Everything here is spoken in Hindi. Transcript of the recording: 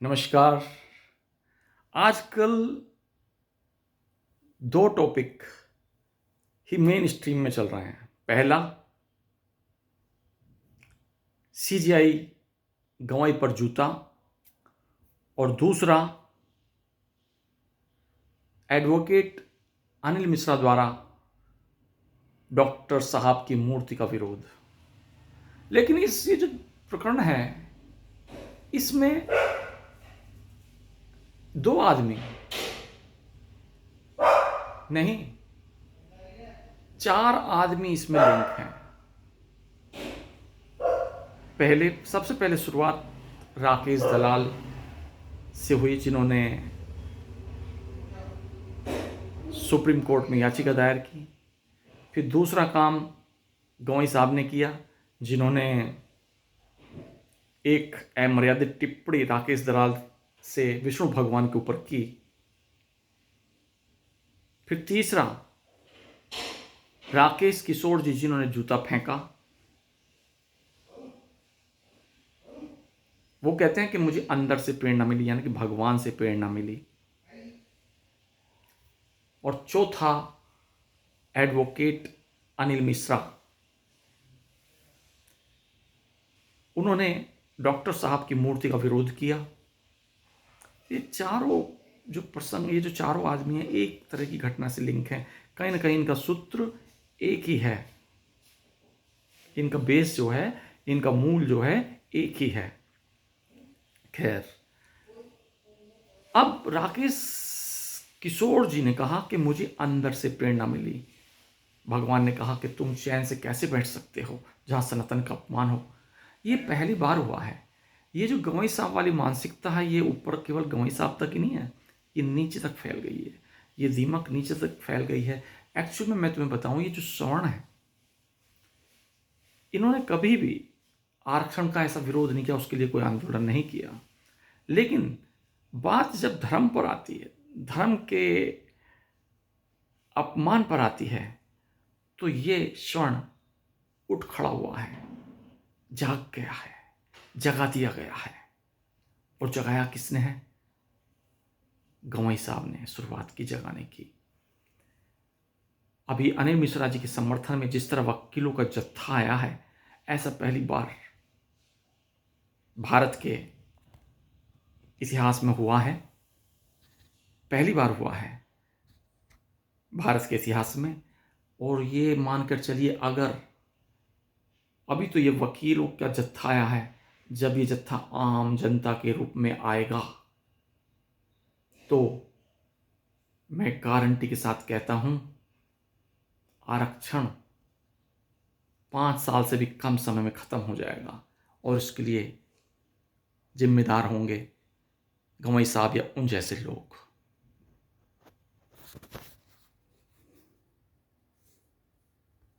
नमस्कार। आजकल दो टॉपिक ही मेन स्ट्रीम में चल रहे हैं। पहला, सीजीआई गवाई पर जूता, और दूसरा, एडवोकेट अनिल मिश्रा द्वारा डॉक्टर साहब की मूर्ति का विरोध। लेकिन ये जो प्रकरण है, इसमें दो आदमी नहीं, चार आदमी इसमें लिंक हैं। सबसे पहले शुरुआत राकेश दलाल से हुई, जिन्होंने सुप्रीम कोर्ट में याचिका दायर की। फिर दूसरा काम गवई साहब ने किया, जिन्होंने एक अमर्यादित टिप्पणी राकेश दलाल से विष्णु भगवान के ऊपर की। फिर तीसरा, राकेश किशोर जी, जिन्होंने जूता फेंका। वो कहते हैं कि मुझे अंदर से प्रेरणा मिली, यानी कि भगवान से प्रेरणा मिली। और चौथा, एडवोकेट अनिल मिश्रा, उन्होंने डॉक्टर साहब की मूर्ति का विरोध किया। ये चारों जो प्रसंग, ये जो चारों आदमी हैं, एक तरह की घटना से लिंक हैं। कहीं ना कहीं इनका सूत्र एक ही है, इनका बेस जो है, इनका मूल जो है, एक ही है। खैर, अब राकेश किशोर जी ने कहा कि मुझे अंदर से प्रेरणा मिली। भगवान ने कहा कि तुम चैन से कैसे बैठ सकते हो जहां सनातन का अपमान हो। ये पहली बार हुआ है। ये जो गवई साहब वाली मानसिकता है, ये ऊपर केवल गवई साहब तक ही नहीं है, ये नीचे तक फैल गई है। ये दीमक नीचे तक फैल गई है। एक्चुअल में मैं तुम्हें बताऊं, ये जो सवर्ण है, इन्होंने कभी भी आरक्षण का ऐसा विरोध नहीं किया, उसके लिए कोई आंदोलन नहीं किया। लेकिन बात जब धर्म पर आती है, धर्म के अपमान पर आती है, तो ये स्वर्ण उठ खड़ा हुआ है, जाग गया है, जगा दिया गया है। और जगाया किसने है? गवई साहब ने शुरुआत की जगाने की। अभी अनिल मिश्रा जी के समर्थन में जिस तरह वकीलों का जत्था आया है, ऐसा पहली बार भारत के इतिहास में हुआ है। पहली बार हुआ है भारत के इतिहास में। और ये मानकर चलिए, अगर अभी तो ये वकीलों का जत्था आया है, जब ये जत्था आम जनता के रूप में आएगा, तो मैं गारंटी के साथ कहता हूं, आरक्षण 5 साल से भी कम समय में खत्म हो जाएगा। और इसके लिए जिम्मेदार होंगे गवई साहब या उन जैसे लोग।